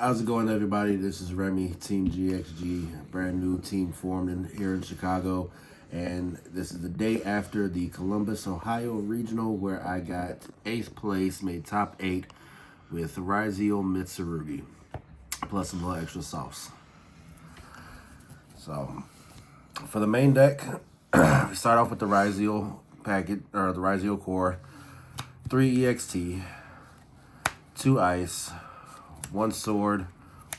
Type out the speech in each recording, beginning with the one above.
How's it going, everybody? This is Remy, Team GXG, brand new team formed here in Chicago. And this is the day after the Columbus, Ohio regional, where I got 8th place, made top 8 with Ryzeal Mitsurugi, plus a little extra sauce. So, for the main deck, we start off with the Ryzeal packet, or the Ryzeal core, 3 EXT, 2 ice, 1 sword,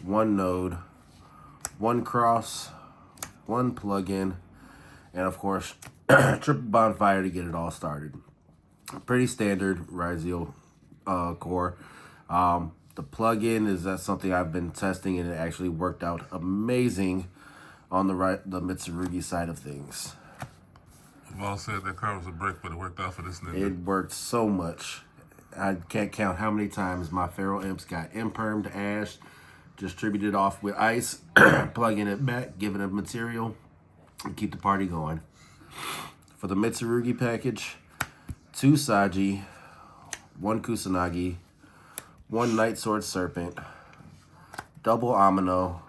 1 node, 1 cross, 1 plug-in, and of course, triple bonfire to get it all started. Pretty standard Ryzeal core. The plug-in is something I've been testing, and it actually worked out amazing on the Mitsurugi side of things. I've all said that car was a brick, but it worked out for this nigga. It worked so much. I can't count how many times my Feral Imps got impermed, ashed, distributed off with ice, plugging it back, giving it material, and keep the party going. For the Mitsurugi package, 2 Saji, 1 Kusanagi, 1 Night Sword Serpent, double Amino,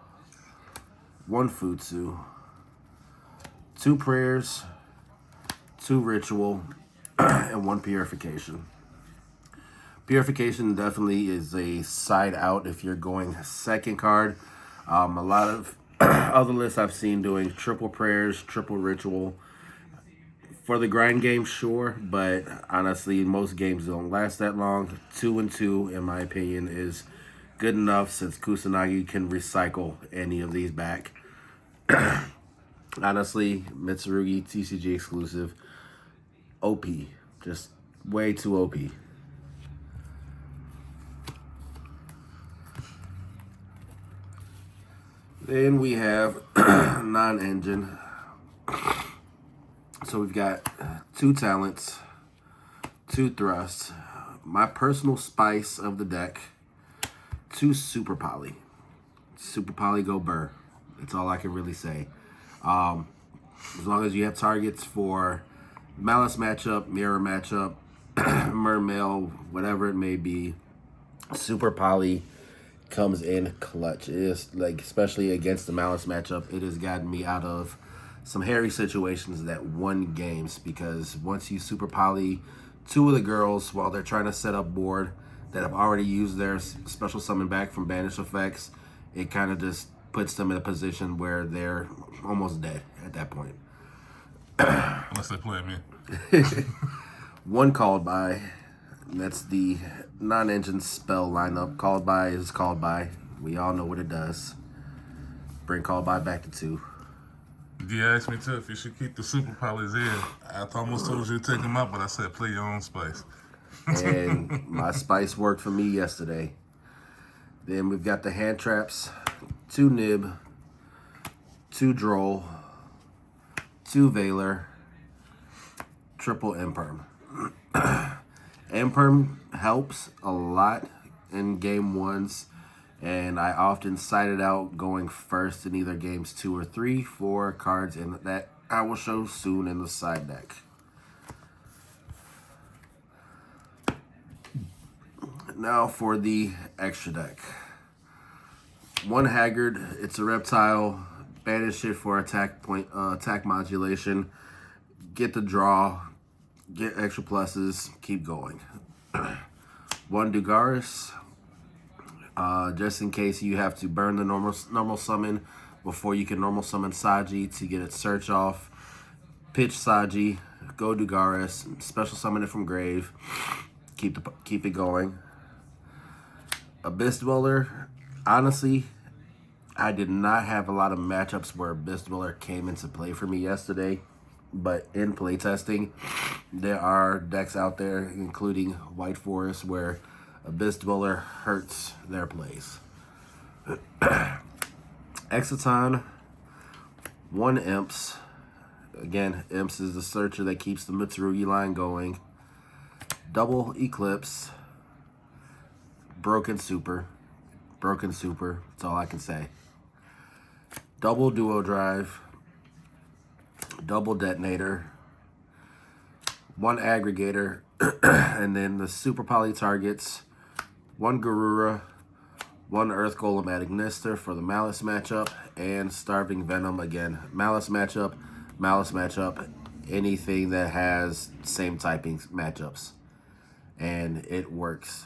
1 Futsu, 2 Prayers, 2 Ritual, and 1 Purification. Purification definitely is a side out if you're going second card. A lot of other lists I've seen doing triple prayers, triple ritual. For the grind game, sure, but honestly, most games don't last that long. 2 and 2, in my opinion, is good enough since Kusanagi can recycle any of these back. Honestly, Mitsurugi, TCG exclusive, OP. Just way too OP. Then we have non-engine. So we've got 2 talents, 2 thrusts, my personal spice of the deck, 2 super poly. Super poly go burr. That's all I can really say. As long as you have targets for Malice matchup, Mirror matchup, Mermail, whatever it may be, super poly comes in clutch. It is like, especially against the Malice matchup, it has gotten me out of some hairy situations that won games, because once you super poly 2 of the girls while they're trying to set up board that have already used their special summon back from banish effects, it kind of just puts them in a position where they're almost dead at that point. Unless they play me. 1 called by. That's the non-engine spell lineup. Called by is called by. We all know what it does. Bring called by back to 2. You asked me too if you should keep the super polys in. I almost told you to take them out, but I said play your own spice. And my spice worked for me yesterday. Then we've got the hand traps, 2 Nib, 2 Droll, 2 Veiler, triple Imperm. Imperm helps a lot in game 1s, and I often side it out going first in either games 2 or 3 for cards in that I will show soon in the side deck. Now for the extra deck. 1 Haggard, it's a reptile, banish it for attack modulation, get the draw, get extra pluses, keep going. 1 Dugaris, just in case you have to burn the normal summon before you can normal summon Saji to get its search off. Pitch Saji, go Dugaris, special summon it from grave, keep it going. Abyss Dweller, honestly, I did not have a lot of matchups where Abyss Dweller came into play for me yesterday. But in playtesting, there are decks out there, including White Forest, where Abyss Dweller hurts their plays. Exciton, 1 Imps. Again, Imps is the searcher that keeps the Mitsurugi line going. Double Eclipse. Broken Super. That's all I can say. Double Duo Drive. Double Detonator, 1 Aggregator, and then the super poly targets, 1 Garura, 1 Earth Golem at Ignister for the Malice matchup, and Starving Venom again. Malice matchup, anything that has same typing matchups. And it works.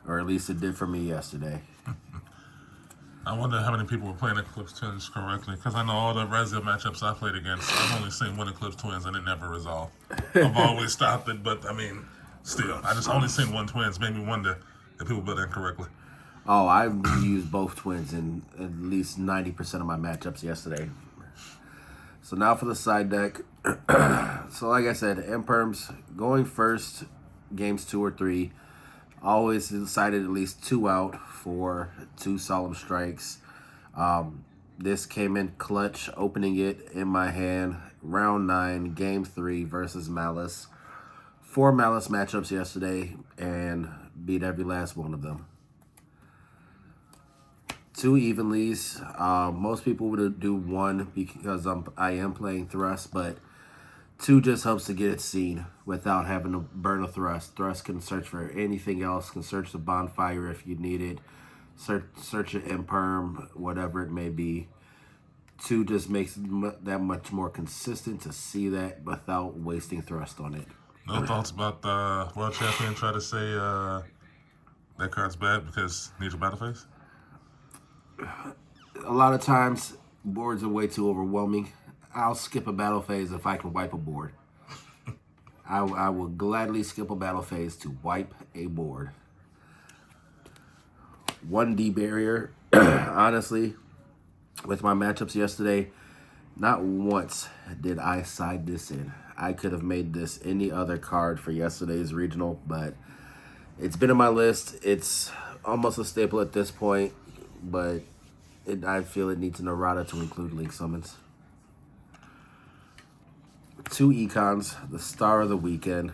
Or at least it did for me yesterday. I wonder how many people were playing Eclipse Twins correctly, because I know all the Ryzeal matchups I played against, I've only seen 1 Eclipse Twins and it never resolved. I've always stopped it, but I mean, still, I just only seen 1 Twins. Made me wonder if people built that correctly. Oh, I used both twins in at least 90% of my matchups yesterday. So now for the side deck. So like I said, Imperms going first, games 2 or 3. Always decided at least 2 out for 2 Solemn Strikes. This came in clutch, opening it in my hand. Round 9, game 3 versus Malice. 4 Malice matchups yesterday and beat every last one of them. 2 Evenlies. Most people would do 1 because I am playing Thrust, but 2 just helps to get it seen without having to burn a Thrust. Thrust can search for anything else, can search the bonfire if you need it, search an Imperm, whatever it may be. 2 just makes it that much more consistent to see that without wasting Thrust on it. No thoughts about the World Champion try to say that card's bad because it needs a battle phase? A lot of times, boards are way too overwhelming. I'll skip a battle phase if I can wipe a board. I will gladly skip a battle phase to wipe a board. 1D barrier. Honestly, with my matchups yesterday, not once did I side this in. I could have made this any other card for yesterday's regional, but it's been in my list. It's almost a staple at this point, but I feel it needs an errata to include Link Summons. 2 Econs, the star of the weekend.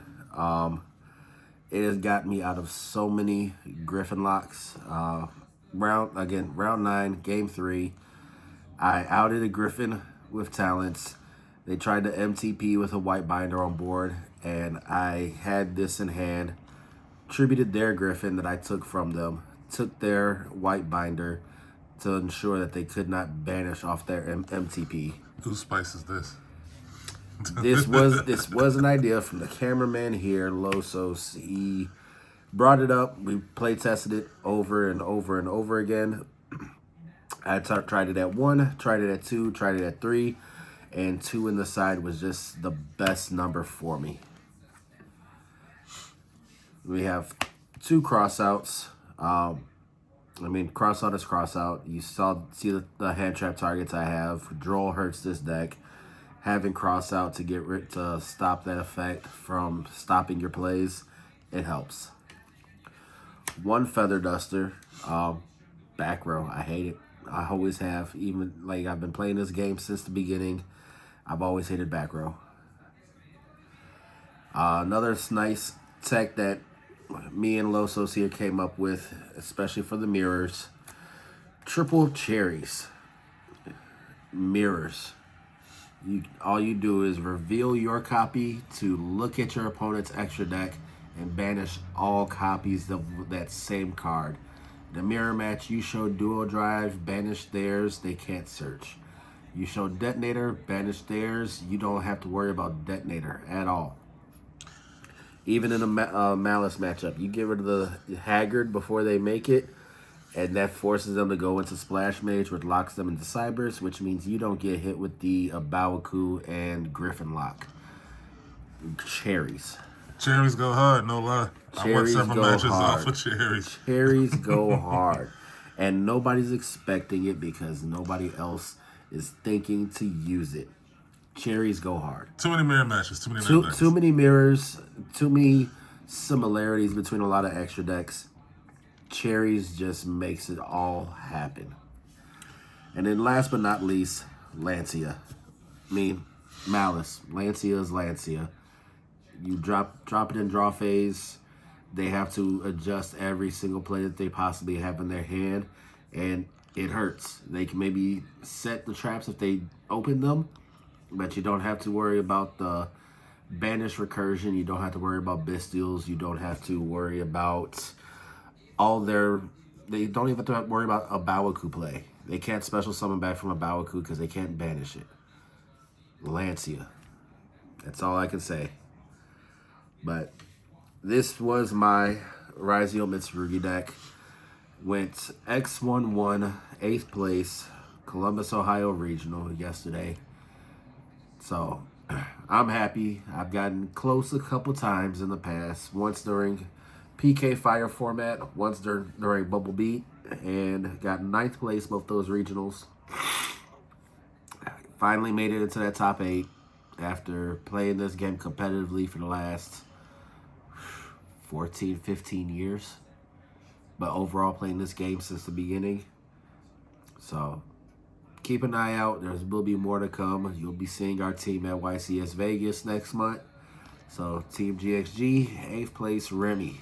It has got me out of so many Griffin locks. Round 9, game 3. I outed a Griffin with talents. They tried to MTP with a white binder on board, and I had this in hand. Tributed their Griffin that I took from them. Took their white binder to ensure that they could not banish off their MTP. Whose spice is this? This was an idea from the cameraman here, Losos. He brought it up. We play tested it over and over and over again. I tried it at 1, tried it at 2, tried it at 3, and 2 in the side was just the best number for me. We have 2 crossouts. Crossout is crossout. You see the hand trap targets I have. Droll hurts this deck. Having crossout to stop that effect from stopping your plays, it helps. 1 Feather Duster. Back row. I hate it. I always have. Even like I've been playing this game since the beginning. I've always hated back row. Another nice tech that me and Losos here came up with, especially for the mirrors. Triple cherries. Mirrors. All you do is reveal your copy to look at your opponent's extra deck and banish all copies of that same card. The mirror match, you show dual drive, banish theirs, they can't search. You show detonator, banish theirs, you don't have to worry about detonator at all. Even in a Malice matchup, you get rid of the Haggard before they make it, and that forces them to go into Splash Mage, which locks them into Cybers, which means you don't get hit with the Abawaku and Griffin lock. Cherries. Cherries go hard, no lie. I won several matches off of cherries. Cherries go hard. And nobody's expecting it because nobody else is thinking to use it. Cherries go hard. Too many mirror matches, too many mirrors, too many similarities between a lot of extra decks. Cherries just makes it all happen. And then last but not least, Lancia. Malice. Lancia is Lancia. You drop it in draw phase. They have to adjust every single play that they possibly have in their hand, and it hurts. They can maybe set the traps if they open them, but you don't have to worry about the banish recursion. You don't have to worry about Bystials. You don't have to worry about all their... They don't even have to worry about a Bawaku play. They can't special summon back from a Bawaku because they can't banish it. Lancia. That's all I can say. But this was my Ryzeal Mitsurugi deck. Went X11, 8th place, Columbus, Ohio Regional yesterday. So, I'm happy. I've gotten close a couple times in the past. Once during PK Fire format, once during Bubble Beat, and got 9th place both those regionals. Finally made it into that top 8 after playing this game competitively for the last 14, 15 years. But overall playing this game since the beginning. So keep an eye out. There will be more to come. You'll be seeing our team at YCS Vegas next month. So Team GXG, 8th place, Remy.